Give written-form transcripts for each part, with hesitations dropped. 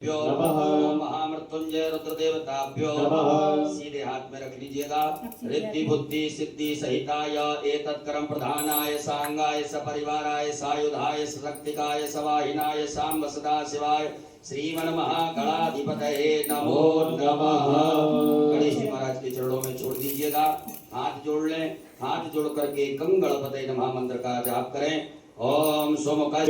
महामृत्युंजय रुद्र देवताभ्यो सीधे हाथ में रख लीजिएगा। रिद्धि बुद्धि सिद्धि सहिताय एतत्कर्म प्रधानाय सांगाय सपरिवाराय सायुधाय सशक्तिकाय सवाहिनाय सांब सदा शिवाय श्रीमन महागणाधिपतये नमो नमः। गणेश जी महाराज के चरणों में छोड़ दीजिएगा, हाथ जोड़ लें। हाथ जोड़ करके गंगणपतये नमः मंत्र का जाप करें। ओम सोमकाय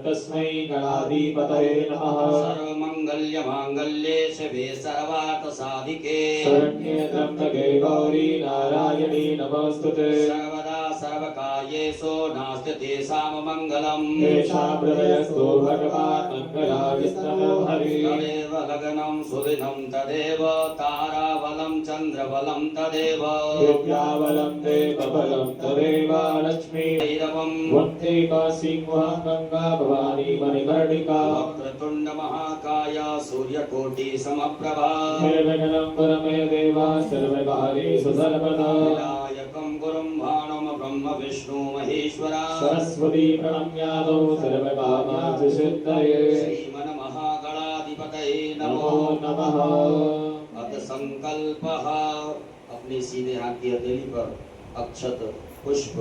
तस्मै गणाधिपतये नमः। सर्वमंगल्य मांगल्ये शिवे सर्वार्थ साधिके शरण्ये त्र्यंबके गौरी नारायणी नमोस्तुते। सर्वदा सर्वकार्येषु नास्ति तेषां मंगलम्। तेषां हृदयस्थो भगवान् मङ्गलाविष्णुो हरिः। तदेव गगनं सुदिनं तदेव ताराबलं चन्द्रबलं तदेव दिव्याबलं देवबलं तदेव लक्ष्मी वन्दे सिंहं गंगा भवानी मणिकर्णिका। वक्रतुण्ड महाकाय सूर्यकोटि समप्रभा निर्विघ्नं कुरु देवा सर्वकार्येषु सर्वदा। विनायकं गुरुं भाणं ब्रह्म विष्णु महेश्वरा सरस्वती प्रणम्यादौ सर्वकामार्थसिद्धये। श्रीमन् महागणाधिपतये नमो नमः। अथ संकल्पः। अपने सीधे हाथ की हथेली पर अक्षत पुष्प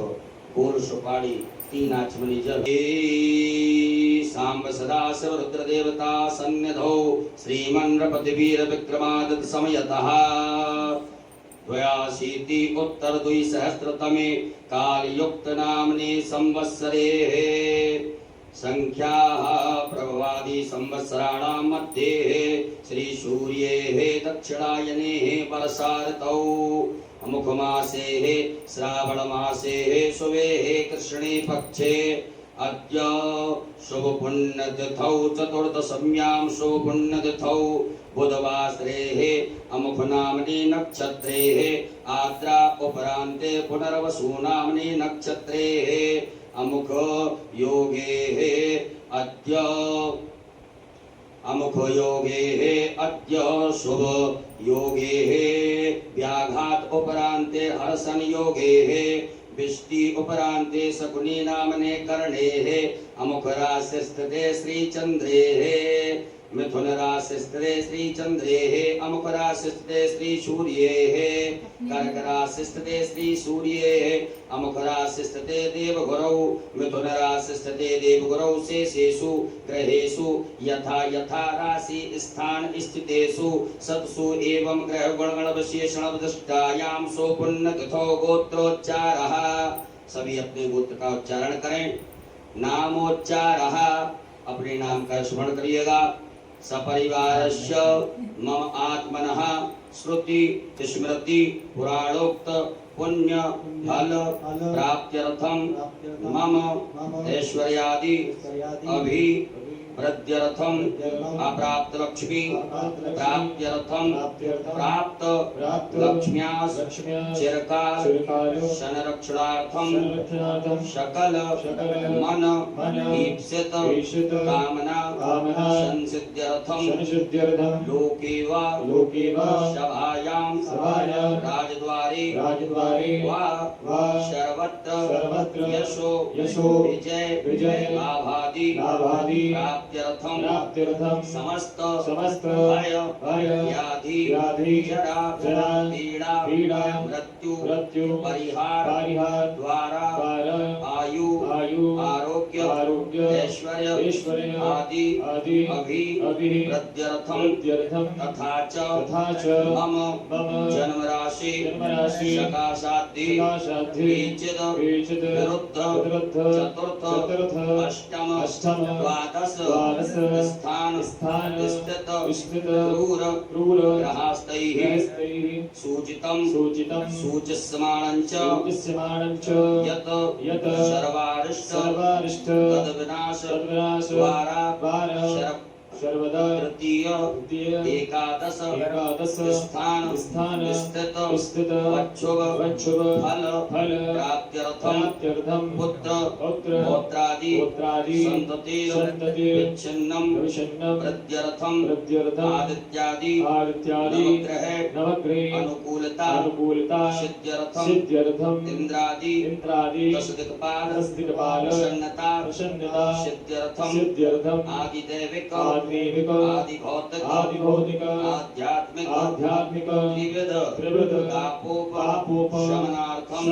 फूल सुपारी 3 आचमनी जल सांब सदाशिव रुद्र देवता सन्निधौ श्रीमन्नृपतिवीर विक्रमादित्य समयतः 82 उत्तर 2सहस्रतमे कालयुक्त नामने संवत्सरे संख्याः प्रभवादि संवत्सराणां मध्ये श्री सूर्ये दक्षिणायने वर्षा ऋतौ अमुक मासे श्रावण मासे शुभे कृष्णे पक्षे अद्य शुभ पुण्य तिथौ चतुर्दश्यां शुभ पुण्य तिथौ बुधवासरे अमुक नामनि नक्षत्रे आद्रा उपरान्ते पुनर्वसु नामनि नक्षत्रे अमुक योगे अद्य अमुख योगे अद्य शुभ योगे व्याघात उपरान्ते हर्षण योगे विष्टि उपरान्ते शकुनी नामने कर्णे अमुख राशिस्थिते श्रीचन्द्रे मिथुन राशिस्थिते श्रीचन्द्रे अमुख राशिस्थिते श्री सूर्ये कर्क राशिस्थिते श्री सूर्ये अमुख राशिस्थिते देवगुरौ मिथुन राशिस्थिते देवगुरौ शेषेषु ग्रहेषु यथा यथा राशि स्थान स्थितेषु सत्सु एवं ग्रह गुणगण विशेषण विशिष्टायां सो पुण्य तिथौ गोत्रोच्चारः। सभी अपने गोत्र का उच्चारण करें। नामोच्चारः, अपने नाम का स्मरण करिएगा। सपरिवारस्य मम आत्मनः श्रुति स्मृति पुराणोक्त पुण्य फल प्राप्त्यर्थम मम ऐश्वर्यादि अभि वृद्ध्यर्थम अप्राप्त लक्ष्मी प्राप्त्यर्थम प्राप्त लक्ष्म्यास चिरकाल संरक्षणार्थम सकल मन ईप्सित कामना संसिद्ध्यर्थम लोके वा सभायां राजद्वारे वा सर्वत्र यशो विजय लाभादि प्राप्त्यर्थम समस्त भय व्याधि जरा पीड़ा मृत्यु परिहार द्वारा आयु आरोग्य ऐश्वर्य आदि अभि वृद्ध्यर्थम तथा च मम जन्म राशि सकाशादि विरुद्ध चतुर्थ अष्टम द्वादश स्थान स्थित क्रूर ग्रहास्तैः सूचितं सूच्यमानं च यत् सर्वारिष्ट तद्विनाश द्वारा सर्वदा तृतीय एकादश स्थान स्थित वक्षुभ फल प्राप्त्यर्थम पुत्र पौत्रादि संतति विच्छिन्नं वृद्ध्यर्थम आदित्यादि नवग्रह अनुकूलता सिद्ध्यर्थम इंद्रादि दशदिक्पाल प्रसन्नता सिद्ध्यर्थम आदिदैविक दैविक आदि भौतिक आदिभौतिक आध्यात्मिक आध्यात्मिक त्रिविध त्रिविध पापोप शमनार्थम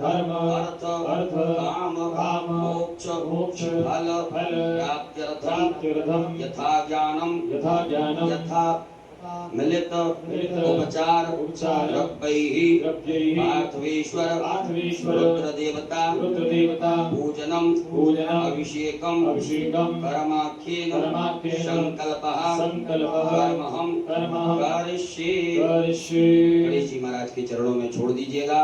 धर्म अर्थ काम मोक्ष फल प्राप्त्यर्थम यथा ज्ञानम यथा मिलित उपचार द्रव्यैः पार्थवेश्वर रुद्रदेवता पूजनम अभिषेकम कर्माख्येन संकल्पः कर्महं करिष्ये। गणेश जी महाराज के चरणों में छोड़ दीजिएगा।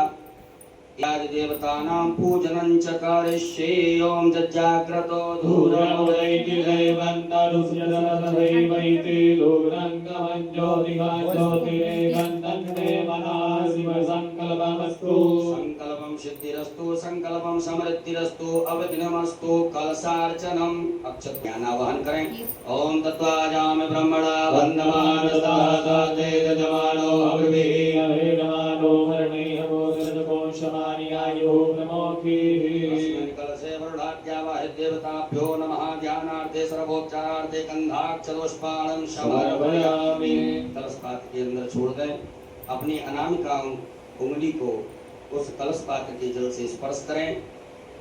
याद देवतानां पूजनं च करिष्ये। ओम जज्जाग्रतो धूरमुदैति दैवन्तरुष्यदनदैवैति लोकरङ्गमञ्ज्योतिकाञ्ज्योतिरेकन्दन्ते मनः शिवसङ्कल्पमस्तु। संकल्पं सिद्धिरस्तु संकल्पं समृद्धिरस्तु अवधिनमस्तु। कलशार्चनम अक्षत ज्ञानावाहन करें। ओम तत्त्वाजामि ब्रह्मणा वन्दमानस्ताः तेजमानो अब्रवीः अभिगमानो वर्णैः शमानियायो नमोऽखिः। कलशे वरुणाद्यावाहि देवताभ्यो नमः। ध्यानार्थे सर्वोच्चारार्थे गन्धाक्षतपुष्पाणं समर्पयामि। कलश पात्र के अंदर छोड़ दें। अपनी अनामिका उंगली को उस कलश पात्र के जल से स्पर्श करें।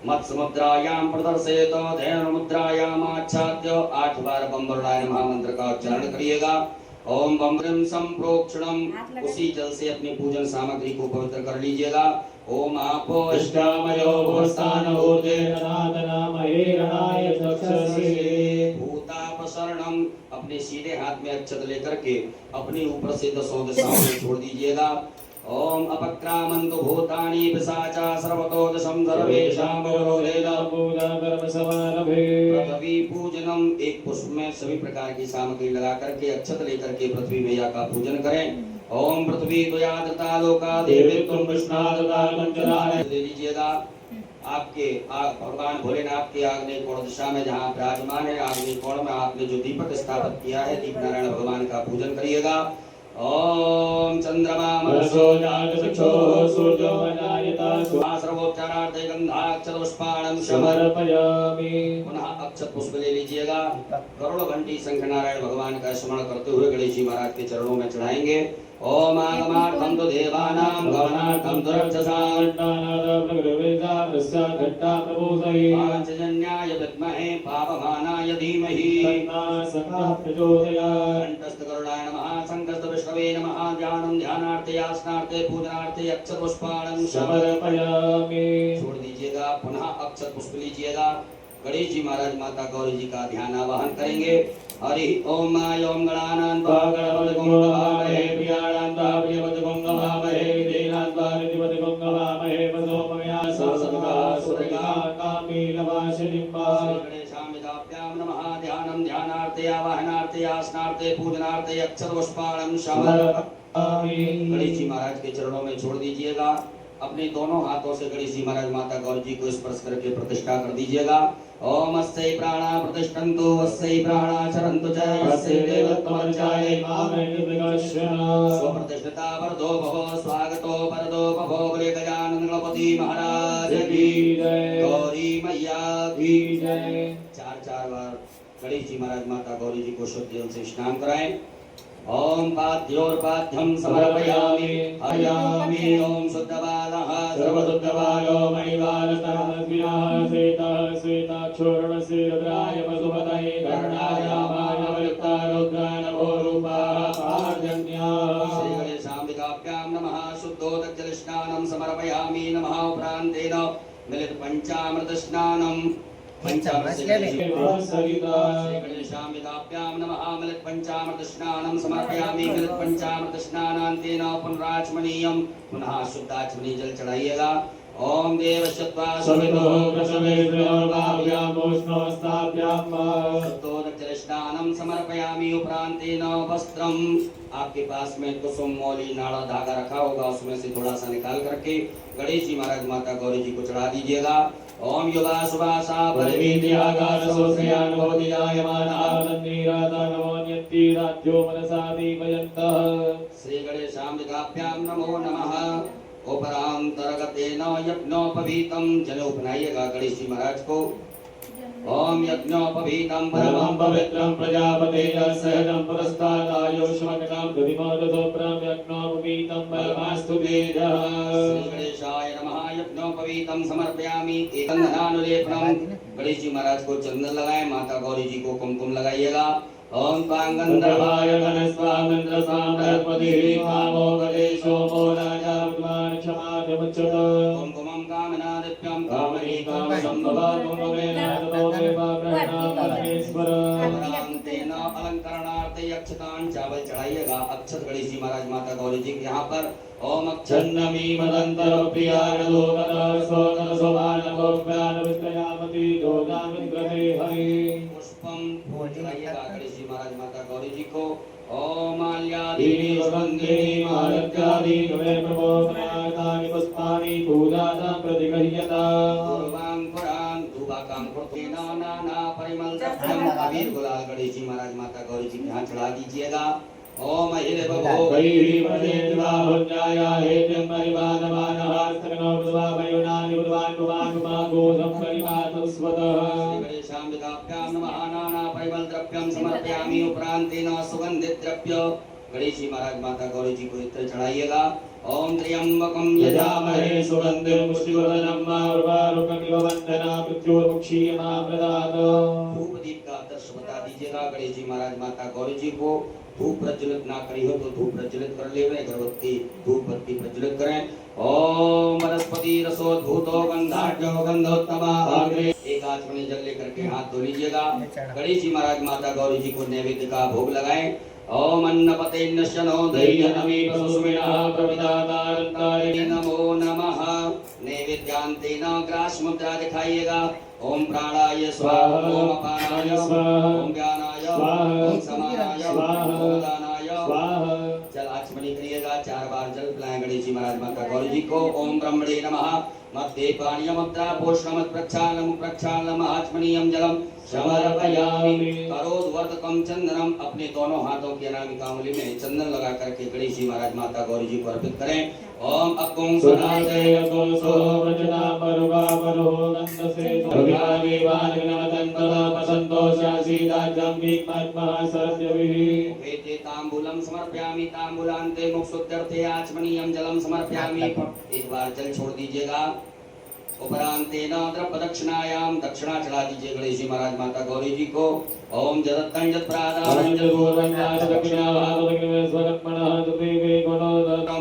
मत्स्य मुद्रायां प्रदर्शयत ध्यान मुद्रायां आच्छाद्य 8 बार बम वरुणाय महामंत्र का उच्चारण करिएगा। ओम बम्ब्रम संप्रोक्षणम। उसी जल से अपनी पूजन सामग्री को पवित्र कर लीजिएगा। ओम आपो इष्टामयो भूस्थानभूतेन नादनामहे रणाय चक्षुषे। भूतापसरणम। अपने सीधे हाथ में अक्षत लेकर के अपने ऊपर से 10 दिशाओं में छोड़ दीजिएगा। ओम अपक्रामन्तु भूतानि पिशाचा सर्वतो दशम सर्वेषां विरोधेन पूजा कर्म समारभे। पृथ्वी पूजनम। एक पुष्प में सभी प्रकार की सामग्री लगा करके अक्षत लेकर के पृथ्वी मैया का पूजन करें। ओम पृथ्वी त्वया लोका देवी तुम कृष्णादुदाय ले लीजिएगा। आपके भगवान भोलेनाथ के आग्नेय कोण दिशा में जहाँ विराजमान है आग्नेय कोण में आपने जो दीपक स्थापित किया है दीप नारायण भगवान का पूजन करिएगा। ओम चंद्रमा मनसो जागृतो सूर्यो मनायता सर्वोच्चारार्थे गन्धाक्षतपुष्पाणं समर्पयामि। पुनः अक्षत पुष्प ले लीजिएगा। करोड़ घंटी शंख नारायण भगवान का स्मरण करते हुए गणेश जी महाराज के चरणों में चढ़ाएंगे। ओम आगमार्थं तु देवानां गमनार्थं तु रक्षसां पांचजन्याय विद्महे पापमानाय धीमहि कंठस्थकरुणाय नमः। संकस्त विष्णवे नमः। ध्यानं ध्यानार्थे आसनार्थे पूजनार्थे अक्षत पुष्पाणं समर्पयामि। छोड़ दीजिएगा। पुनः अक्षत पुष्प लीजिएगा। गणेश जी महाराज माता गौरी जी का ध्यान आवाहन करेंगे। हरि ओम ओम गणानां गणपतिगं नमामहे प्रियाणां प्रियपतिगं नमामहे दीनां रिधिपतिगं नमामहे वसोमया ससदा सुरगा कामीलवासिनिम्बा। गणेशामिताभ्यां नमः। ध्यानं ध्यानार्थे आवाहनार्थे आसनार्थे पूजनार्थे अक्षत पुष्पाणं समर्पयामि। गणेश जी महाराज के चरणों में छोड़ दीजिएगा। अपने दोनों हाथों से गणेश जी महाराज माता गौरी जी को स्पर्श करके प्रतिष्ठा कर दीजिएगा। ओम अस्यै प्राणा प्रतिष्ठन्तु अस्यै प्राणा चरन्तु च अस्यै देवत्वमर्चायै मामेनिर्विकर्षण। स्वप्रतिष्ठिता वरदो भव स्वागतो वरदो भव। बोले गजानन गणपति महाराज की जय। गौरी मैया की जय। 4 बार गणेश जी महाराज माता गौरी जी को शुद्ध जल से स्नान कराएं। ओम पाद्योर्पाद्यं समर्पयामि हयामि। ओम शुद्धबालः सर्वशुद्धबालो मणिबालस्तरमस्मिनः श्वेतः श्वेताक्षोरणस्य रुद्राय पशुपतये कर्णायामाय वलिता रुद्राय नमो रूपाः पार्जन्याः। श्री गणेशाम्बिकाभ्यां नमः। शुद्धोदकजलस्नानं समर्पयामि नमः। उपरान्तेन मिलित पंचामृत स्नानं गणेशाम्बिकाभ्यां नमः। मिलित पंचामृत स्नानं समर्पयामि। मिलित पंचामृत स्नानान्तेन पुनराचमनीयं। पुनः शुद्धाचमनी जल चढ़ाइएगा। ओम देवशत्वा सवितो प्रसवेद्योर्भाव्यां वैष्णवस्ताभ्यां शुद्धोदकजलस्नानं समर्पयामि। उपरान्तेन वस्त्रं। आपके पास में कुसुम मौली नाड़ा धागा रखा होगा उसमें से थोड़ा सा निकाल करके गणेश जी महाराज माता गौरी जी को चढ़ा दीजिएगा। ओम युवा सुभासा श्री गणेशाम्बिकाभ्यां नमो नमः। उपरांतर्गतेन यज्ञोपवीतं जल उपनाइएगा गणेश जी महाराज को। ओम यज्ञोपवीतं परमं परमं पवित्रं प्रजापतेः सहजं पुरस्तादायुष्मकं गतिमोदसोप्रं यज्ञोपवीतं परमास्तु तेजः श्री गणेशाय नमः। यज्ञोपवीतं समर्पयामि। एकं धनानुलेपनम। गणेश जी महाराज को चंदन लगाएं, माता गौरी जी को कुमकुम लगाइएगा। ओम गंधर्वाय गणस्वामिन्द्रस्वामरपतिः मामो गणेशो मो राजा विद्वान् क्षमाभिमुच्यत कुमकुमं कामनादिप्यं कामनी कामसम्भवात् कुमकुमेन ततो देवा प्रणा परमेश्वर तेन अलंकरणार्थे अक्षतान चावल चढ़ाइएगा। अक्षत गणेश जी महाराज माता गौरी जी के यहाँ पर ओम अक्षत चन्नमी मदन्तर प्रियारदोगत सोगत सोमानगोप्यान विष्टयामति जोजामिन्द्रते हरि पुष्पम फूल चढ़ाइएगा गणेश जी महाराज माता गौरी जी को। ओम माल्यादि देवी वन्दे मालत्यादि गणे प्रभो प्रयातानि पुष्पाणि पूजातां प्रतिगृह्यता पूर्वांकुरां धूपाकांकुरतेन नाना परिमल द्रव्यम अबीर गुलाल गणेश जी महाराज माता गौरी जी के यहाँ चढ़ा दीजिएगा। ओम हिले बभो वैहि वदेवा भुञ्जाया हेत्यं परिवानमानः स्तनो बुद्ध्वा वयोनानि बुद्ध्वान् भुवान् भुवागोधं परिवातं स्वतः गणेशाम्बिकाभ्यां नमः। नाना परिमल द्रव्यम समर्पयामि। उपरांतेन सुगंधित द्रव्य गणेश जी महाराज माता गौरी जी को इत्र चढ़ाइएगा। ओम त्र्यंबकं यजामहे सुगन्धिं पुष्टिवर्धनं उर्वारुकमिव वन्दना मृत्युर्मुक्षीयमामृतात् धूप दीप का आदर्श बता दीजिएगा। गणेश जी महाराज माता गौरी जी को धूप प्रज्वलित ना करी हो तो धूप प्रज्वलित कर ले, अगरबत्ती धूप बत्ती प्रज्वलित करें। ओम वनस्पति रसोद्भूतो गंधाढ्यो गंधोत्तमा अग्रे एक आचमनी जल लेकर के हाथ धो लीजिएगा। गणेश जी महाराज माता गौरी जी को नैवेद्य का भोग लगाएं। ओम अन्नपते नश्यनो दैयनमी पशुमिनः प्रविदातारन्ताय नमो नमः। नैवेद्यांतेन ग्रास मुद्रा दिखाइएगा। ओम प्राणाय स्वाहा, ओम अपानाय स्वाहा, ओम ज्ञानाय स्वाहा, ओम समानाय स्वाहा, ओम दानाय स्वाहा। जल आचमनी करिएगा। 4 बार जल पिलाएं गणेश जी महाराज माता गौरी जी को। ओम ब्रह्मणे नमः। मध्ये पानीयमुद्रा पोषणम प्रक्षालम प्रक्षालम आचमनीयम जलम समर्पयामि। करोद्वर्तकम चंदनम। अपने दोनों हाथों की अनामिका अंगुली में चंदन लगा करके गणेश जी महाराज माता गौरी जी को अर्पित करें। ओम अकुं सुनाते अकुंसो वचना परवा परो गंधसे भव्यानि वानिनवदन्तरा पसंतोषासीदाजं विक्मत्मः सरस्यभिः एते तांबूलम समर्पयामि। तांबूलान्ते मुक्षुत्यर्थे आचमनीयम जलम समर्पयामि। एक बार जल छोड़ दीजिएगा। उपरांतेन द्रव्य दक्षिणायाम दक्षिणा चढ़ा दीजिए गणेश जी महाराज माता गौरी जी को। ओम जदत्तं जत्प्रादानं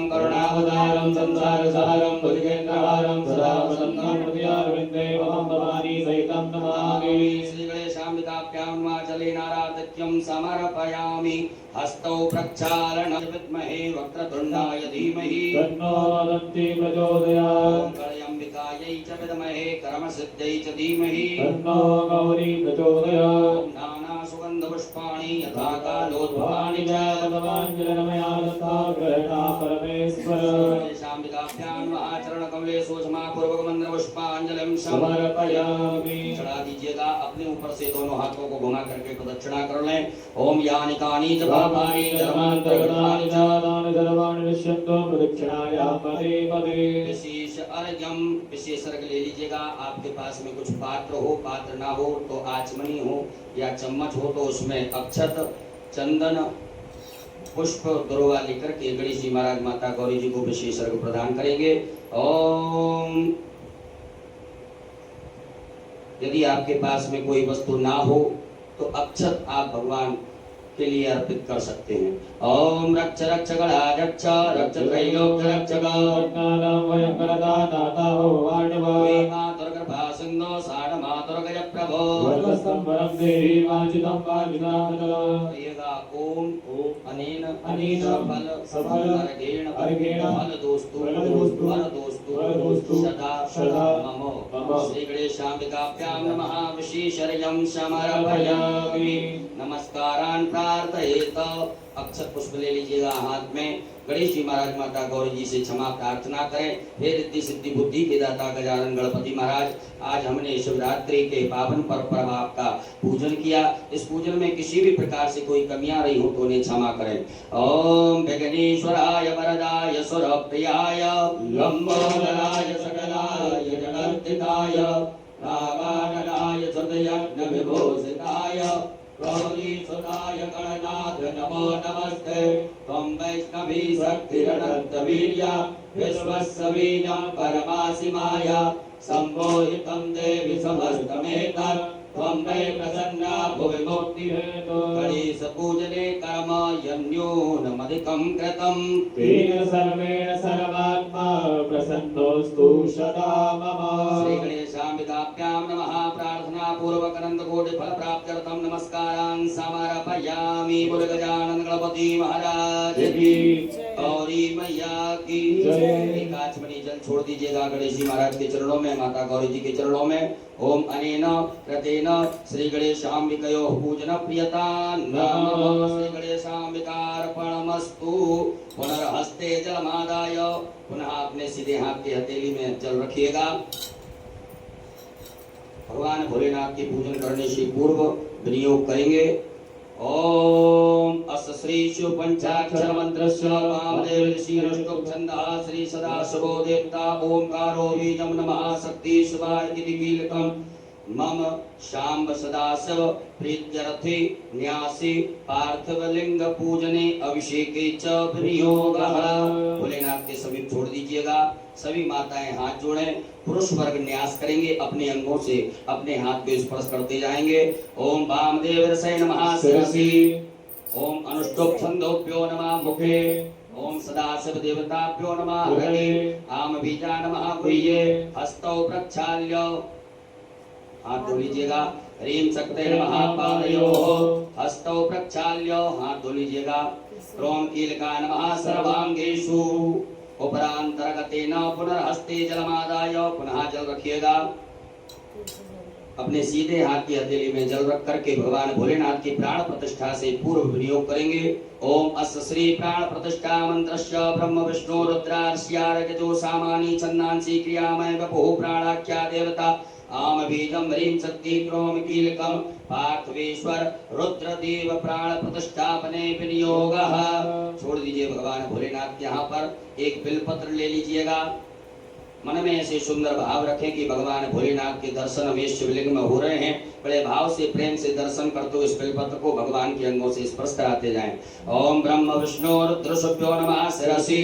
करुणावतारं संसारसारं भुजगेन्द्रहारं सदा वसन्तं हृदयारविन्दे मम भवानी सहितं नमामि। श्री गणेशाम्बिकाभ्यां माचलेन आराधत्यं समर्पयामि। हस्तौ प्रक्षालनं विद्महे वक्रतुण्डाय धीमहि तन्नो दन्ति प्रचोदयात्। ओम गणेशाम्बिकायै च विद्महे कर्मसिद्ध्यै च धीमहि तन्नो गौरी प्रचोदयात्। ओम नाना सुगन्धपुष्पाणि यथा कालोद्भवानि च भगवाञ्जलमया दत्ता ग्रहणा परमेश्वर गणेशाम्बिकाभ्यां महाचरणकमले सूक्ष्मा पूर्वक मंत्र पुष्पांजलिं समर्पयामि। चढ़ा दीजिएगा। अपने ऊपर से दोनों हाथों को घुमा करके प्रदक्षिणा कर लें। ओम यानि कानि च पापानि धर्मान्तरगतानि च तानि सर्वाणि नश्यन्तु प्रदक्षिणायां पदे पदे। विशेष अर्घ्यम विशेष अर्घ्य ले लीजिएगा। आपके पास में कुछ पात्र हो, पात्र ना हो तो आचमनी हो या चम्मच हो तो उसमें अक्षत चंदन पुष्प दुर्वा लेकर के गणेश जी महाराज माता गौरी जी को विशेष अर्घ्य प्रदान करेंगे। ओम यदि आपके पास में कोई वस्तु ना हो तो अक्षत आप भगवान के लिए अर्पित कर सकते हैं। ओम रक्ष रक्ष गणा रक्ष रक्ष त्रैलोक्य रक्ष गणानां वयं करदा दाता भवाण्यवा मातुर्गर्भा सिंधो साढ़ मातुर्गज प्रभो वरदस्तं वरं देहि वाञ्छितं वाञ्छितां करिएगा। ओम अनेन अनेन सफल अर्घेण फलदोस्तु सदा मम। श्री गणेशाम्बिकाभ्यां नमः। विशेषर्घ्यं समर्पयामि। नमस्कारान् प्रार्थयेत। अक्षत पुष्प ले लीजिएगा हाथ में। गणेश जी महाराज माता गौरी जी से क्षमा प्रार्थना करें। हे रिद्धि सिद्धि बुद्धि के दाता गजानन गणपति महाराज, आज हमने शिवरात्रि के पावन पर्व पर आपका पूजन किया। इस पूजन में किसी भी प्रकार से कोई कमियां रही हो तो उन्हें क्षमा करें। ओम विघ्नेश्वराय वरदाय सुरप्रियाय लंबोदराय सकलाय जगद्धिताय नागाननाय सदयज्ञविभूषिताय गौरीसुताय गणनाथ नमो नमस्ते त्वं वैष्णवी शक्तिरनन्तवीर्या विश्वस्य बीजं परमासि माया सम्मोहितं देवि समस्तमेतत् त्वं वै प्रसन्ना भुवि मुक्तिहेतु गणेशपूजने कर्म यन्यूनमधिकं कृतम् तेन सर्वेण सर्वात्मा प्रसन्नोऽस्तु सदा मम। श्री गणेशाम्बिकाभ्यां नमः। प्रार्थना पूर्वक अनंत कोटि फल प्राप्त्यर्थं नमस्कारान् समर्पयामि। बोल गजानन गणपति महाराज की गौरी मैया की जय। एक आचमनी जल छोड़ दीजिएगा गणेश जी महाराज के चरणों में, माता गौरी जी के चरणों में। ओम अनेन कृतेन श्री गणेशाम्बिकयोः पूजन प्रियता नमः। श्री गणेशाम्बिकार्पणमस्तु। पुनर्हस्ते जलमादाय, पुनः अपने सीधे हाथ की हथेली में जल रखिएगा। भगवान भोलेनाथ के पूजन करने से पूर्व विनियोग करेंगे। ओम अस श्री शिव पंचाक्षर मंत्रस्य वामदेव ऋषि अनुष्टुप छंदः श्री सदाशिवो देवता ओंकारो बीजं नमः शक्ति शिवाय इति कीलकम् मम शाम्ब सदाशिव प्रीत्यर्थे न्यासे पार्थिवलिंग पूजने अभिषेके च विनियोगः। भोलेनाथ के समीप छोड़ दीजिएगा। सभी माताएं हाथ जोड़ें। पुरुष वर्ग न्यास करेंगे, अपने अंगों से अपने हाथ को स्पर्श करते जाएंगे। ओम वामदेव ऋषये नमः शिरसि। ओम अनुष्टुप छंदोभ्यो नमः मुखे। ओम सदाशिव देवताभ्यो नमः हृदये। आम बीजा नमः गुह्ये। हस्तौ प्रक्षाल्य हाथ धो लीजिएगा। ह्रीं शक्ते नमः पादयोः। हस्तौ प्रक्षाल्य हाथ धो लीजिएगा। क्रोम कीलका नमः सर्वांगेषु। उपरांतर्गतेन पुनर्हस्ते जलमादाय, पुनः जल रखिएगा। अपने सीधे हाथ की हथेली में जल रख करके भगवान भोलेनाथ की प्राण प्रतिष्ठा से पूर्व विनियोग करेंगे। ओम अस्य श्री प्राण प्रतिष्ठा मंत्रस्य ब्रह्म विष्णु रुद्रार्ष्यार्घ्यो सामानि छन्दांसि क्रियामय वपुः प्राणाख्या देवता आम बीजं ह्रीं शक्ति क्रोम कीलकं पार्थवेश्वर रुद्रदेव प्राण प्रतिष्ठापने विनियोगः। छोड़ दीजिए भगवान भोलेनाथ के यहाँ पर एक बिलपत्र ले लीजिएगा। मन में ऐसे सुंदर भाव रखें कि भगवान भोलेनाथ के दर्शन हमें शिवलिंग में हो रहे हैं। बड़े भाव से प्रेम से दर्शन करते हुए इस बिलपत्र को भगवान के अंगों से स्पर्श कराते जाएं। ओम ब्रह्म विष्णु रुद्रशुभ्यो नमः शिरसि।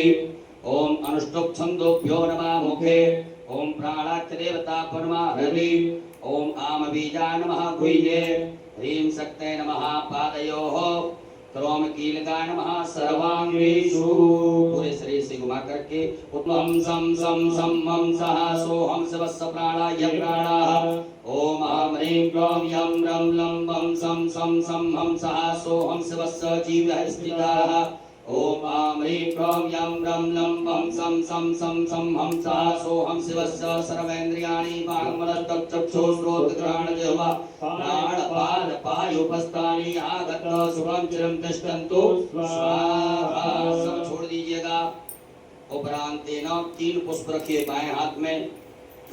ओम अनुष्टुप छंदोभ्यो नमः मुखे। ओम प्राणाख्य देवताभ्यो नमः हृदि। ओम आम बीजा नमः गुह्ये। ह्रीं शक्ते नमः पादयोः। क्रोम कीलका नमः सर्वांगेषु। पूरे शरीर से घुमा करके उत्तम सम सम सम हम सह सोहम शिवस्य प्राणाय प्राणाः। ओम आम ह्रीं क्रोम यम रम लम बम सम सम सम हम सह सोहम शिवस्य जीवः स्थिताः। ओम आम ह्रीं क्रोम यम रम लम बम सम सम सम सम हम सह सोहम शिवस्य सर्वेन्द्रियाणि वाङ्मनश्चक्षुश्रोत्रघ्राण जिह्वा प्राणपाद पायुपस्थानि आगत शुभं चिरं तिष्ठन्तु स्वाहा। सब छोड़ दीजिएगा। उपरांतेन 3 पुष्प रखिए बाएं हाथ में।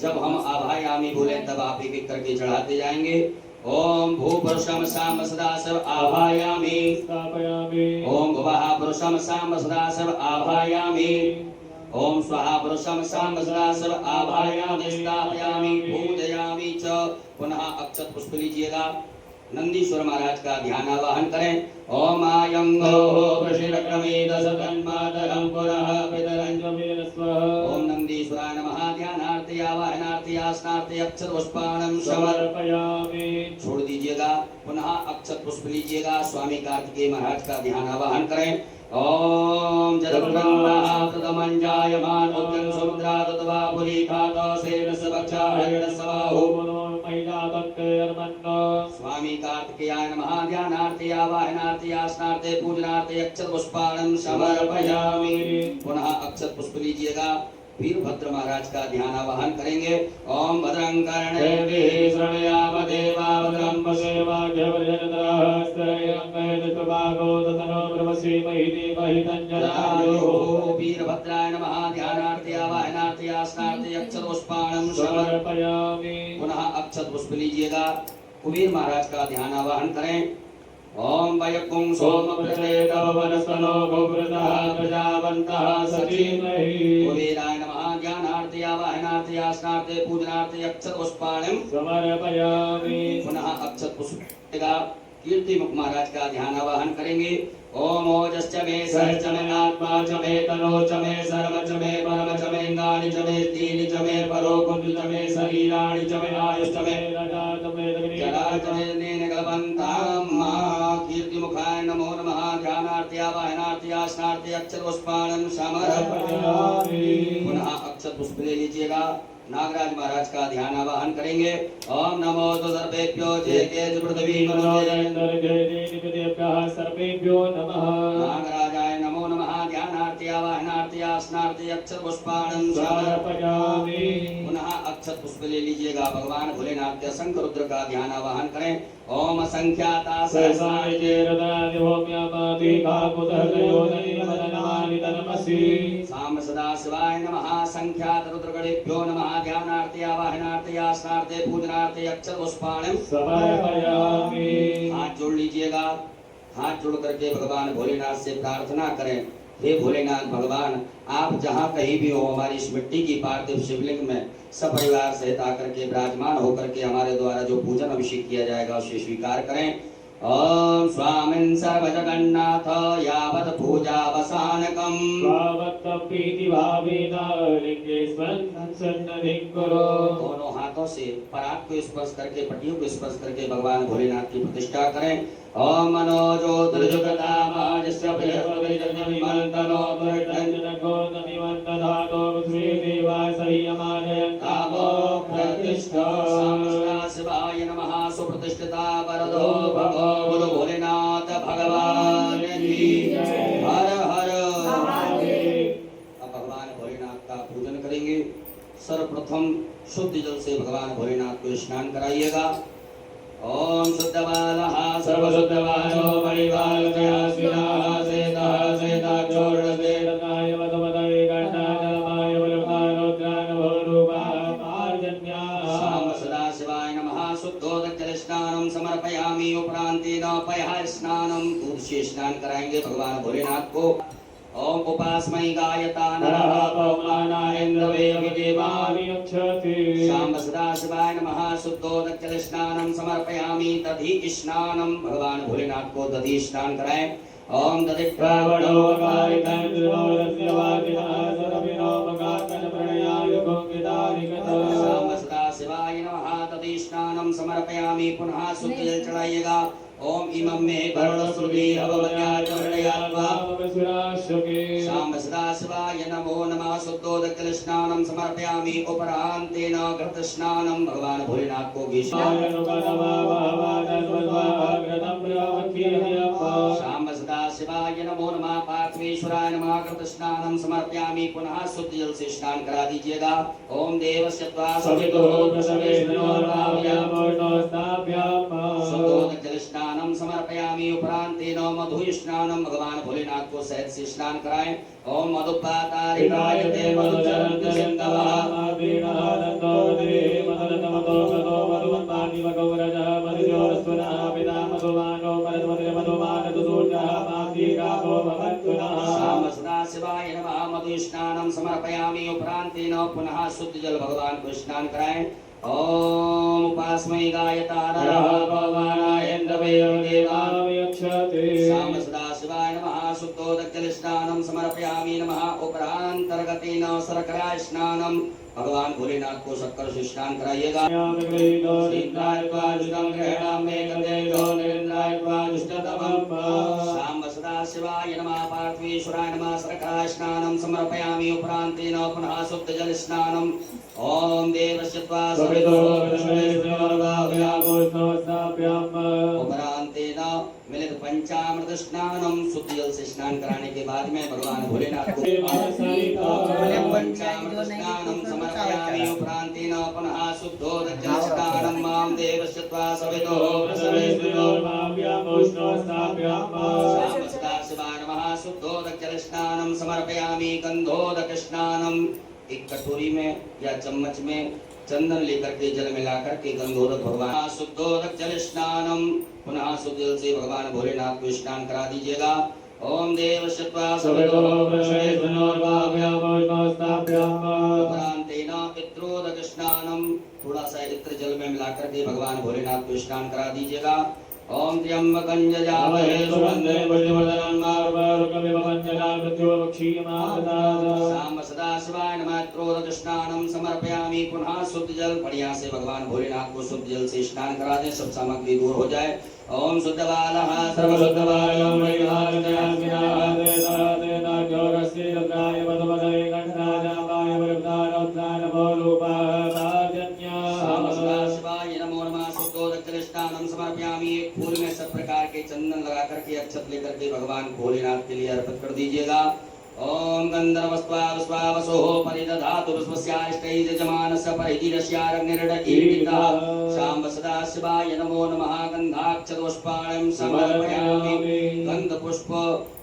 जब हम आभायामी बोले तब आप एक एक करके चढ़ाते जाएंगे। ओम भूपुरुषं साम सदाशिव आभायामि स्थापयामि। ओम भुवः पुरुषं साम सदाशिव आभायामि। ओम स्वाहा पुरुषं साम सदाशिव आभायामि स्थापयामि पूजयामि च। पुनः अक्षत पुष्प लीजिएगा। नंदीश्वर महाराज का ध्यान आवाहन करें। ओम आयंगो प्रशिरक्रमे दश तन्मातरं पुरः पितरञ्जमेन स्वः। ओम नंदीश्वराय नमः। ध्यानार्थे आवाहनार्थे आसनार्थे अक्षत पुष्पाणं समर्पयामि। छोड़ दीजिएगा। पुनः अक्षत पुष्प लीजिएगा। स्वामी कार्तिकेय महाराज का ध्यान आवाहन करें। ओम जलप्रदाः प्रथमं जायमान उद्यं समुद्रा तत्वा पुरीखात सेन सबक्षा हरिण सवाहु स्वामी कार्तिकेयाय नमः। ध्यानार्थे आवाहनार्थे आसनार्थे पूजनार्थे अक्षत पुष्पाणं समर्पयामि। पुनः अक्षत पुष्प लीजिएगा। वीरभद्र महाराज का ध्यान आवाहन करेंगे। ओम भद्रं कर्णेभिः शृणुयाम देवा भद्रं पश्येमाज्ञवर्यजत्राः स्तरैरङ्गैर्दृष्टभागो ततनो ब्रह्मश्रीमहि देवहि तञ्जनायुः। वीरभद्राय नमः। ध्यानार्थे आवाहनार्थे आसनार्थे अक्षत पुष्पाणं समर्पयामि। पुनः अक्षत पुष्प लीजिएगा। कुबेर महाराज का ध्यान आवाहन करें। ओम वयकुं सोम प्रचेतव वनस्पनो गोवृतः प्रजावन्तः सचीमहि। कुबेराय नमः। ध्यानार्थे आवाहनार्थे स्नाते पूजनार्थे अक्षत पुष्पाणि समर्पयामि पुनः अक्षत पुष्प कीर्ति मुख महाराज का ध्यान आवाहन करेंगे। ओम ओजश्च मे सहच मे आत्मा च मे तनो च मे सर्व च मे परम च मे इंगानि च मे दीनि च मे परो कुंज च मे शरीराणि च मे आयुष च मे जरा च मे नीलगलवन्ताम् कीर्ति मुखाय नमो नमः। ध्यानार्थे आवाहनार्थे स्नाते अक्षत पुष्पाणि समर्पयामि। पुनः अक्षत पुष्प ले लीजिएगा। नागराज महाराज का ध्यान आवाहन करेंगे। ओम नमो सर्वेभ्यो जे के पृथ्वी सर्वेभ्यो नमः। नागराजाय नमो नमः। ध्यानार्थे आवाहनार्थे स्नाते अक्षत पुष्पाणि समर्पयामि। पुनः अक्षत पुष्प ले लीजिएगा। भगवान भोलेनाथ के शंकर रुद्र का ध्यान आवाहन करें। ओम संख्याता सहस्राणि साम सदा शिवाय नमः। संख्यात रुद्रगणेभ्यो नमः। ध्यानार्थे आवाहनार्थे स्नाते पूजनार्थे अक्षत पुष्पाणि समर्पयामि। हाथ जोड़ लीजिएगा। हाथ जोड़ करके भगवान भोलेनाथ से प्रार्थना करें। हे भोलेनाथ भगवान, आप जहाँ कहीं भी हो, हमारी इस मिट्टी की पार्थिव शिवलिंग में सपरिवार सहित आकर के विराजमान होकर के हमारे द्वारा जो पूजन अभिषेक किया जाएगा उसे स्वीकार करें। ओम स्वामिन् सर्वजगन्नाथ यावत् पूजावसानकम् प्रीति भावेन लिंगेस्मिन् सन्निधिं कुरु। दोनों हाथों से पराग को स्पर्श करके, पटियों को स्पर्श करके भगवान भोलेनाथ की प्रतिष्ठा करें। ओम मनोजो त्रिजुगतामाजस्य प्रियपविजनमिमन्तनो वर्तन्जनको नमिमन्तधातो श्री देवाय संयमानयन्तामो प्रतिष्ठा। शिवाय नमः। सुप्रतिष्ठिता वरदो भगो बोलो भोलेनाथ भगवान की जय। हर हर महादेव। अब भगवान भोलेनाथ का पूजन करेंगे। सर्वप्रथम शुद्ध जल से भगवान भोलेनाथ को स्नान कराइएगा। ओम शुद्धवालः सर्वशुद्धवालो परिवालकया स्विनाः सेतः सेताक्षोर्णसे रत्नाय मधुमदये गण्डानलमाय बलवतारोद्रान भवरूपाः पार्जन्याः। साम सदा शिवाय नमः। शुद्धोदकजल स्नानं समर्पयामि। उपरांतेन पयः स्नानं, दूध से स्नान कराएंगे भगवान भोलेनाथ को। ओम उपास्मै गायता नरः पवमानाय इन्द्रवे विदेवानि यच्छति। शाम सदा शिवाय नमः। शुद्धोदकजल स्नानं समर्पयामि। दधि स्नानं, भगवान भोलेनाथ को दधि स्नान कराएं। ओम दधिप्रावणो शाम सदा शिवाय नमः। दधि स्नानं समर्पयामि। पुनः शुद्ध जल चढ़ाइएगा। ओम इमं मे भरणश्रुति अवज्ञाचरणयात्वा शाम सदा शिवाय नमो नमः। शुद्धोदकजल स्नानं समर्पयामि। उपरांतेन घृत स्नानं, भगवान भोलेनाथ को घी शाम सदा शिवाय नमो नमः। पार्थेश्वराय नमः। घृत स्नानं समर्पयामि। पुनः शुद्ध जल से स्नान करा दीजिएगा। ओम देवस्य त्वा शुद्धोदकजल स्नानं समर्पयामि। उपरांतेन मधु स्नानं, भगवान भोलेनाथ को शहद से स्नान कराएं। ओम मधुपातारिकाय ते मधुचरन्त सिन्धवः शाम सदा शिवाय नमः। मधु स्नानं समर्पयामि। उपरांतेन पुनः शुद्ध जल भगवान को स्नान कराएं। ओम उपास्मै गायता नरः पवमानाय इन्द्रवे विदेवानि यच्छति। शाम सदा शिवाय नमः। शुद्धोदकजल स्नानं समर्पयामि। नमः। उपरांतर्गतेन शर्करा स्नानं, भगवान भोलेनाथ को शक्कर से स्नान कराइएगा। शाम सदा शिवाय नमः। पार्थेश्वराय नमः। शर्करा स्नानं समर्पयामि। उपरांतेन पुनः शुद्ध जल स्नानं। ओम देवस्य त्वा उपरांतेन मिलित पंचामृत स्नानं, शुद्ध जल से स्नान कराने के बाद में भगवान भोलेनाथ को पंचामृत स्नानं समर्पयामि। उपरांतेन पुनः शुद्धोदकजल स्नानं। मां देवस्य त्वा सवितो शाम सदा शिवाय नमः। शुद्धोदकजल स्नानं समर्पयामि। गंधोदक स्नानं, एक कटोरी में या चम्मच में चंदन लेकर के जल मिलाकर के गंधोदक भगवान शुद्धोदक जल स्नानं, पुनः शुद्ध जल से भगवान भोलेनाथ को स्नान करा दीजिएगा। ओम देवस्य त्वा उपरांतेन थोड़ा सा इत्र जल में मिलाकर के भगवान भोलेनाथ को स्नान करा दीजिएगा। ओम त्र्यंबकं यजामहे सुगंधिं पुष्टिवर्धनं मारुतमिव वन्दनामि मृत्युर्मुक्षीयमामृतात्। शाम सदाशिवाय नमः। त्रोदक स्नानं समर्पयामि। पुनः शुद्ध जल बढ़िया से भगवान भोलेनाथ को शुद्ध जल से स्नान करा दें, सब सामग्री दूर हो जाए। ओम शुद्ध बालः सर्वशुद्धबालं स्नानम समर्पयामि। एक फूल में सब प्रकार के चंदन लगा करके अक्षत लेकर के भगवान भोलेनाथ के लिए अर्पित कर दीजिएगा। ओम गंधर्वस्वावस्वावसोः परिदधातु विश्वस्याष्टैः यजमानस्य परिधिरस्यारण्यरडकीर्तितः। शाम्ब सदाशिवाय नमो नमः। गंधाक्षतपुष्पाणं समर्पयामि। गंध पुष्प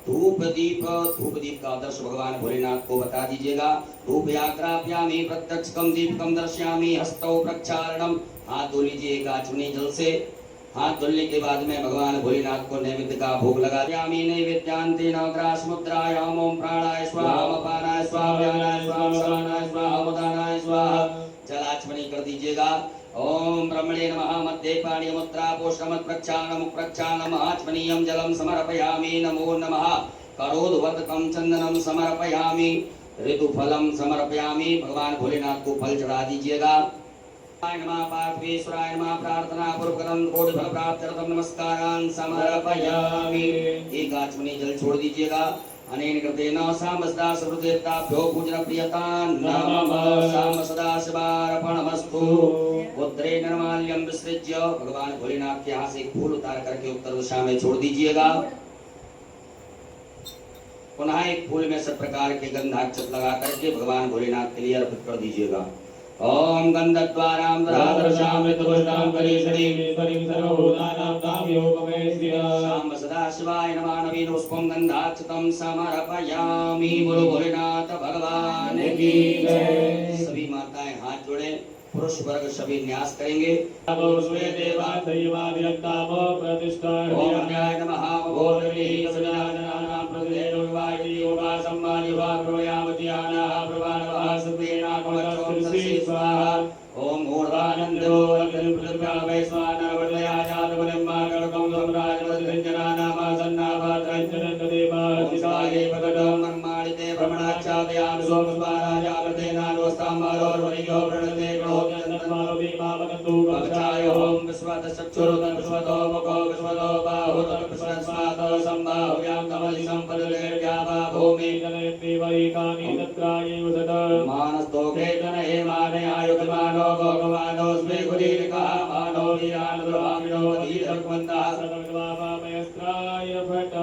धूप दीप का आदर्श भगवान भोलेनाथ को बता दीजिएगा। धूपयाग्राप्यामि प्रत्यक्षकं दीपकं दर्शयामि। हस्तौ प्रक्षालनम, हाथ धो लीजिए गाचुनी जल से। हाथ धुलने के बाद में भगवान भोलेनाथ को नैवेद्य का भोग लगा दिया। नैवेद्यांतेन ग्रास मुद्रायाम। ओम प्राणाय स्वाहा, अपानाय स्वाहा, व्यानाय स्वाहा, समानाय स्वाहा, उदानाय स्वाहा। जलाचमनी कर दीजिएगा। ओम ब्रह्मणे नमः। मध्ये पाणी मुद्रा पोषमत् प्रक्षालनम प्रक्षालनम आचमनीयं जलम समर्पयामि। नमो नमः। करोद्वर्तकं चंदनम समर्पयामि। ऋतुफलम समर्पयामि। भगवान भोलेनाथ को फल चढ़ा दीजिएगा। नमः पार्थेश्वराय नमः। प्रार्थना पूर्वकं कोटि फल प्राप्त्यर्थं नमस्कारान् समर्पयामि। एक आचमनी जल छोड़ दीजिएगा। अनेन कृतेन शाम सदा सर्वदेवताभ्यो पूजन प्रियतां नमः। शाम सदा शिवार्पणमस्तु। पुत्रेण निर्माल्यं विसृज्य, भगवान भोलेनाथ के यहाँ से एक फूल उतार करके उत्तर दिशा में छोड़ दीजिएगा। पुनः एक फूल में सब प्रकार के गंधाक्षत लगा करके भगवान भोलेनाथ के लिए अर्पित कर दीजिएगा। ओम गंधद्वारां दरादर्शामृतपुष्टां करीषणीं परिं सर्वभूतानां कामयोगमे श्रिया। शाम सदाशिवाय नमः। नवीन पुष्पं गंधाक्षतं समर्पयामि। बोलो भोलेनाथ भगवान की जय। सभी माताएं हाथ जोड़ें, पुरुष वर्ग सभी न्यास करेंगे। ओम न्याय नमः। ओम ऊर्ध्वानंदो लग्नपृथ्व्यावै स्वानर्वदयाजातवनं मार्गकं सम्राजवदृञ्जनानामासन्नाभात्रञ्जनदेवादिसाये पदं कर्माणिते भ्रमणाच्छादयामि सोमस्वाराजाततेनानुस्ताम्बारोर्वरियो प्रणते ग्रहोऽन्यन्तन्मालोभीमावगन्तु कवचाय ओम विश्वतश्चक्षुरुतं विश्वतो मुखो विश्वतो बाहुतं विश्वस्मातो सम्बाहुव्यां कमलिसं पदलेर्यावा भूमि जनयन्तीवैकानि तत्रायैव सदा मानस्तोके जनये मानयायुगमानो भगवानोऽस्मि गुरीरिकः मानो वीरानुद्रवामिनो धीरक्वन्तः सर्वविद्वापामयस्त्राय भट।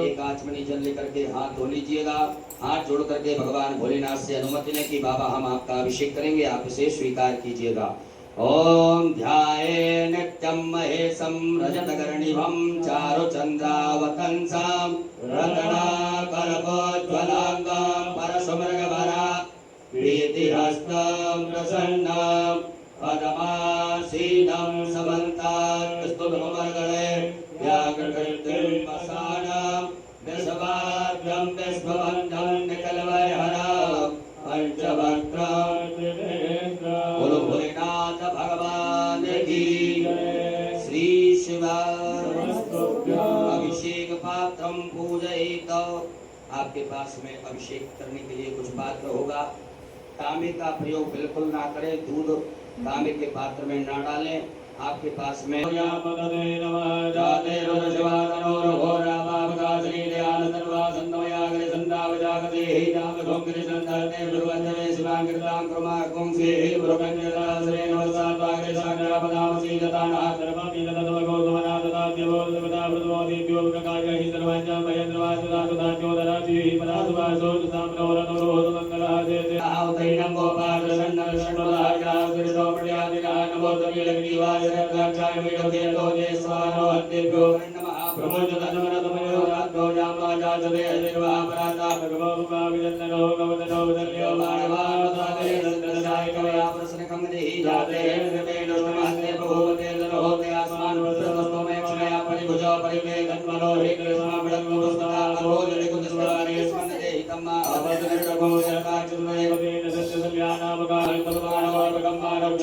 एक आचमनी जल लेकर के हाथ धो लीजिएगा। हाथ जोड़ करके भगवान भोलेनाथ से अनुमति लें कि बाबा हम आपका अभिषेक करेंगे, आप इसे स्वीकार कीजिएगा। ओम ध्याये नित्यं महेशं रजतगर्णिभं चारुचन्द्रावतंसं रत्नाकल्पोज्ज्वलांगं परशुमृगभरा प्रीतिहस्तं प्रसन्नं पदमासीनं समन्तात् स्तुतमर्गणे व्याघ्रकृतिं वसानं विश्वाभ्यं विश्वबन्धं निकलवैहरं पंचवक्त्रं त्रिनेत्रं। बोलो भोलेनाथ भगवान की श्री शिवा। अभिषेक पात्रं पूजयेत। आपके पास में अभिषेक करने के लिए कुछ पात्र होगा। तांबे का प्रयोग बिल्कुल ना करें। दूध तांबे के पात्र में ना डालें। आपके पास में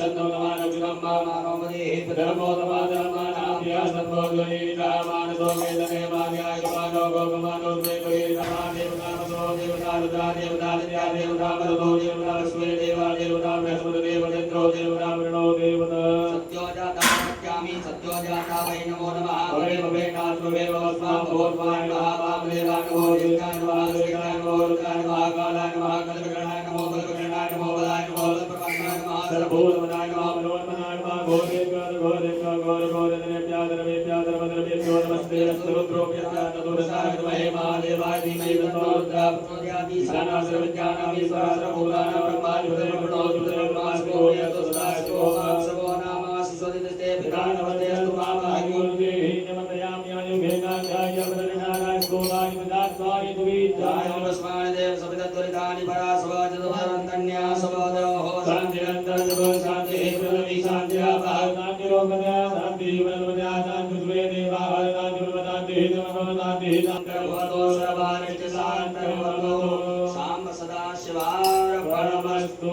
Namo धर्मो समाधर्मानाभ्या सर्वोद्वनीता मानसो वेदने मान्याय मानो गोगमानो द्वेपरी रमा देवतामसो देवता रुद्रा देवता दित्या देवता मरुतो देवता विश्वे देवा देवता बृहस्पति देवतेन्द्रो देवता वरुणो देवता सत्यो जाता सत्यामि सत्यो जाता वै नमो नमः भवे भवे नास्मवे भवस्मां भवत्वाय महापापदेवाय नमो देवताय नमः देवताय नमो रुद्राय नमः कालाय नमः कल्पगणाय नमो कल्पगणाय नमो बलाय नमो बलप्रपन्नाय नमः सर्वभूतमनाय नमः मनोन्मनाय नमः घोरेश्वर घोरेश्वर घोर घोरधनेभ्याधर्मधर्मेभ्यो नमस्ते अस्तरुद्रोभ्यश्चातुरसाय विद्महे महादेवाय धीमहि तन्नो रुद्रः प्रचोदयात् ईशानः सर्वविद्यानां ईश्वरः सर्वभूतानां ब्रह्माधिपतिः ब्रह्मणोऽधिपतिर्ब्रह्मास्मि यतो सदाशिवो सर्वो नामासि स्वदिते पिता नमस्ते अस्तु महाभाग्योर्गे नमस्यामि आयुर्भेदाध्याय वदनानाय स्तोत्राय विदात्वाय तुविद्याय नमस्माय देव सविदत्वरितानि परासवजदवरन्तन्या सवदयोः शान्तिरन्तर्गतो शान्तिः पृथ्वी शान्त्या शान्तिरोगमया शान्तिः वनमया शान्तिर्वे देवाः शान्तिर्वदान्तिः नमोदान्तिः शान्तिर्भवतो सर्वानिश्च शान्तिर्भवतो साम्ब सदा शिवार्पणमस्तु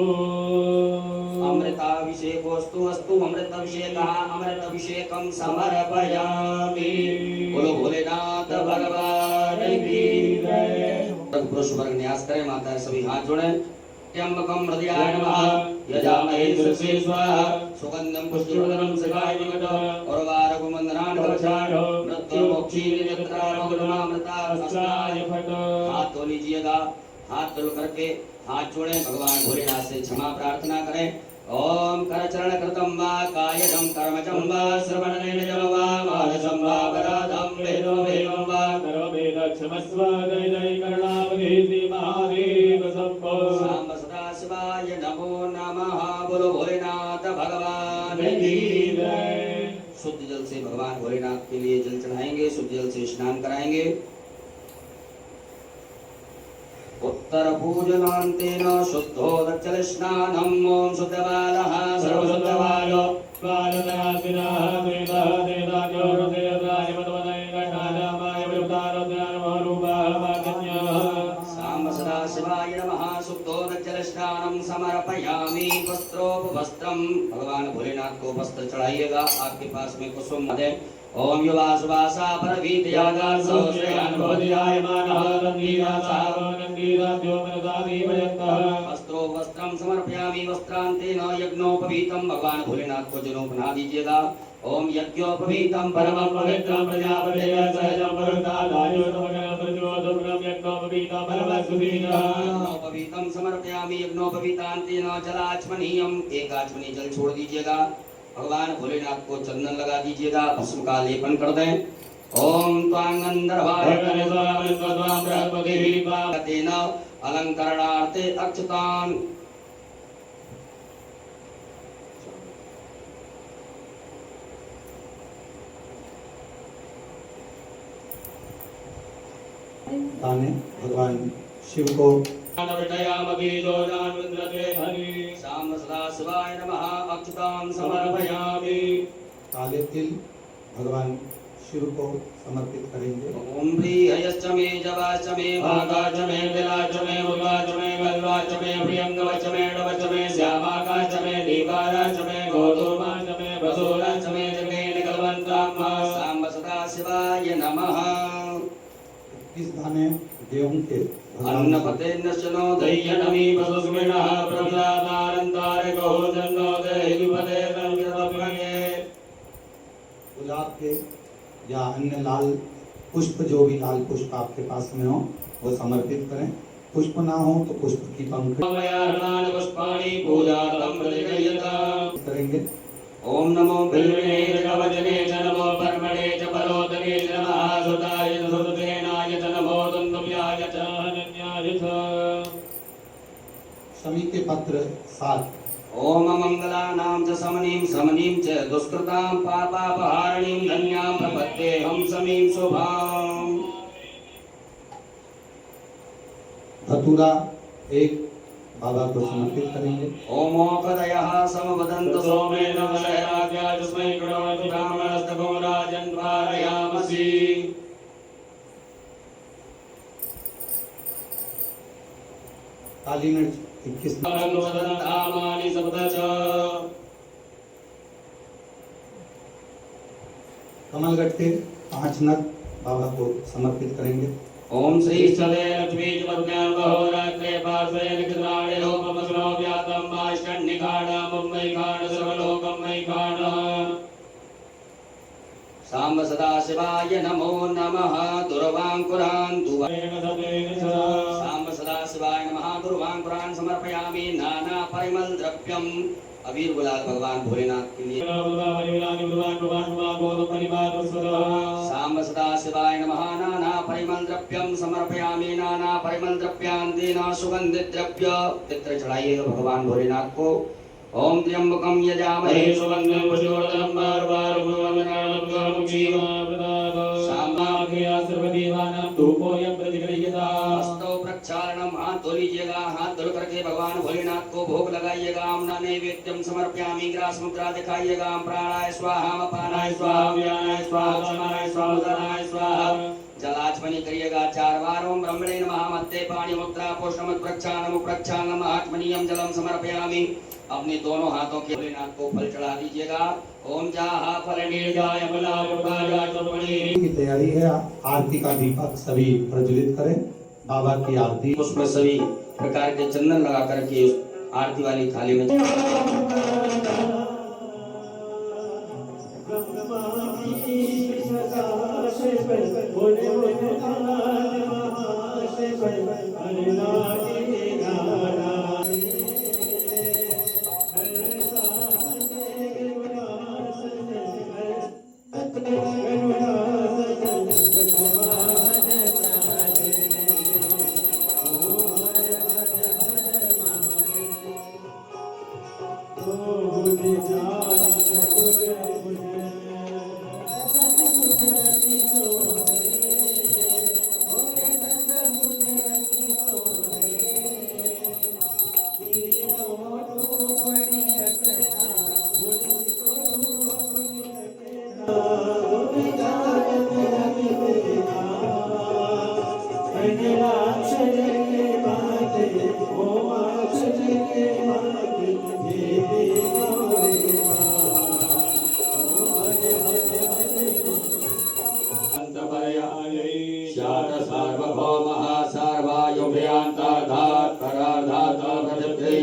अमृताभिषेकोस्तु अस्तु अमृताभिषेकः अमृताभिषेकं समर्पयामि बोलो भोलेनाथ भगवान की जय। पुरुष वर्ग न्यास करें, माता सभी हाथ जोड़ें। त्र्यंबकं हृदयाय नमः यजामहे सुरसे स्वाहा सुगंधं पुष्टिवर्धनं शिवाय नमः उर्वारुकं वन्दनान् कवचाय मृत्युमोक्षीयत्रामगुणमामृता अस्नाय फट। हाथ धो लीजिएगा, हाथ धो करके हाथ जोड़ें, भगवान भोलेनाथ से क्षमा प्रार्थना करें। ओम करचरण कृतं वा कायजं कर्मजं वा श्रवणनेनजं वा मानसं वा पराधं वेदोमेवं वा सर्ववेद क्षमस्व जय जय करुणावधीति महादेव शंभो साम्ब सदाशिवाय नमो नमः। बोलो भोलेनाथ भगवान की जय। शुद्ध जल से भगवान भोलेनाथ के लिए जल चढ़ाएंगे, शुद्ध जल से स्नान कराएंगे। उत्तर पूजनान्तेन शुद्धोदकजल स्नानम्। ओम शुद्धबालः सर्वशुद्धबालो बालनासिनः वेदः देदाद्यो हृदयदाय मदवदय गणानामाय विरुद्धारोद्याय रूपः मागन्यः। साम्ब सदाशिवाय नमः। शुद्धोदकजल स्नानं समर्पयामि। वस्त्रोपवस्त्रं भगवान भोलेनाथ को वस्त्र चढ़ाइएगा, आपके पास में कुसुम है। ओम युवा सुवासा परवीतयागा सहस्रयान भवदियाय मानः नन्दीदासाव नन्दीदाद्यो मनदादीवयन्तः। वस्त्रो वस्त्रं समर्पयामि। वस्त्रान्तेन यज्ञोपवीतं भगवान भोलेनाथ को जनेऊ पहना दीजिएगा। ओम यज्ञोपवीतं परमं पवित्रं प्रजापतेः सहजं वरुदादायो नमः प्रचोदनं यज्ञोपवीतं परमसुदीनः। यज्ञोपवीतं समर्पयामि। यज्ञोपवीतान्तेन जलाचमनीयम्, एक आचमनी जल छोड़ दीजिएगा। भगवान भोलेनाथ को चंदन लगा दीजिएगा, भस्म का लेपन कर दें। ओम त्वांगंधर्वाय तेन अलंकरणार्थे अक्षतान्। ताने भगवान शिव को साम्ब सदाशिवाय नमः। अक्षतान् समर्पयामि। काले तिल भगवान शिव को समर्पित करेंगे। ओम प्रियश्च मे जवाश्च मे भागाश्च मे दिलाश्च मे मुद्गाश्च मे गल्वाश्च मे प्रियंगवश्च मे डवश्च मे श्यामाकाश्च मे दीपाराश्च मे गौतमाश्च मे वसुराश्च मे जगेन कल्वन्ताम्। साम्ब सदाशिवाय नमः। 21 दाने गेहूं के अन्नपते नशनो दह्यनमी वसुस्मिनः प्रभुदातारन्तारिको जन्नो देहिपते संविदप्रिये। गुलाब के या अन्य लाल पुष्प, जो भी लाल पुष्प आपके पास में हो वो समर्पित करें। पुष्प ना हो तो पुष्प की पंखुड़ी पुष्पाणि पूजातं प्रतिगृह्यताम् करेंगे। ओम नमो बिल्वने च कवचने च नमो परमणे च परोदने च नमः सुताय च सुतसेनाय च नमो दुन्दुभ्याय च अनन्याय च। शमी के पत्र 7। ओम मंगलानां च समनीं समनीं च दुष्कृतां पापापहारिणीं धन्यां प्रपद्येऽहं समीं शुभाम्। धतूरा 1 बाबा को समर्पित करेंगे। ओमोपदयः समवदन्तु सोमेन वशैराज्ञा तस्मै कृणोतु ब्राह्मणस्तको राजन् द्वारयामसि। काली मिर्च 21 वदन्तामानि सप्त च। कमल गट्टे 5 नग बाबा को समर्पित करेंगे। ओम श्री चले लक्ष्मी मरुज्ञान बहोरात्रे पार्श्वयन कृताणे लोकमसलो व्यातम माष्टन्निकाणा मुम्मै काण सर्वलोकम्मै काण सांब सदा शिवाय नमो नमः दुर्वांकुरान् सांब सदा शिवाय नमः दुर्वांकुरान् समर्पयामि नाना परिमल द्रव्यम। अबीर गुलाल भगवान भोलेनाथ के लिए। सांब सदा शिवाय नमः नाना परिमल द्रव्यम समर्पयामि नाना परिमल द्रव्यान् तेन सुगंधित द्रव्य तित्र चढ़ाइएगा भगवान भोलेनाथ को। ओम त्र्यंबकम यजामहे सुगंधं पुष्टिवर्धनं बारबारं सामाग्र्या सर्वदेवानां धूपोऽयं प्रतिगृह्यता। हस्तौ प्रक्षालनम, हाथ धो लीजिएगा। हाथ धो करके भगवान भोलेनाथ को भोग लगाइएगा। आमना नैवेद्यम समर्पयामि, ग्रास मुद्रा दिखाइएगा। प्राणाय स्वाहा, अपानाय स्वाहा, व्यानाय स्वाहा, समानाय स्वाहा, उदानाय स्वाहा। जलाचमनी करिएगा 4 बार। ओम ब्रह्मणे नमः। मत्ते पाणी मुद्रा पोषणम प्रक्षालनम प्रक्षालनम आत्मनियम जलम समर्पयामि। अपने दोनों हाथों के भोलेनाथ को फल चढ़ा दीजिएगा। ओम जाहा फल निर्जाय की तैयारी है। आरती का दीपक सभी प्रज्वलित करें। बाबा की आरती उसमें सभी प्रकार के चंदन लगा करके उस आरती वाली थाली में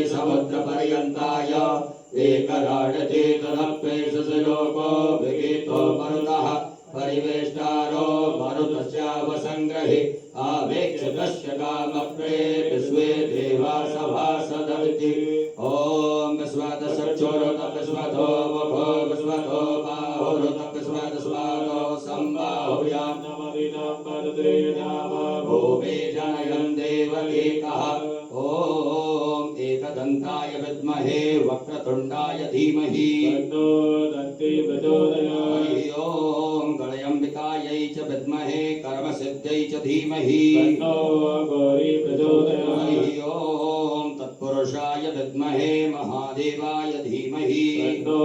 समुद्र पर्यंताय एकराडचेतनप्रेषलोको विगीतो मरुतः परिवेष्टारो मरुतस्यावसंग्रहे आवेक्षतस्य कामप्रे विश्वे देवा सभासदविति। ओम विश्वादशक्षोरतपस्वतो मुखो विश्वतो बाहुरुतपस्वतस्वातो संबाहुयां नमदिनं वदते नाम भूमि जनयन् देवकीकः। ओम एकदन्ताय विद्महे वक्रतुण्डाय धीमहि तन्नो दन्ति प्रचोदयात्। ओम गणयम्बिकायै च विद्महे कर्मसिद्ध्यै च धीमहि तन्नो गौरी प्रचोदयात्। ओम तत्पुरुषाय विद्महे महादेवाय धीमहि तन्नो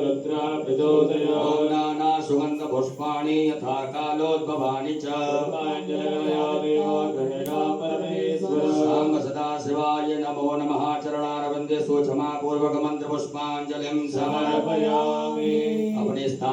रुद्रः प्रचोदयात्। ओम नाना सुगन्ध पुष्पाणि यथा कालोद्भवानि च सांब सदा शिवाय नमो नमः। चरणारविन्दे क्षमा पूर्वक मंत्र पुष्पांजलिं समर्पयामि। अपने स्थान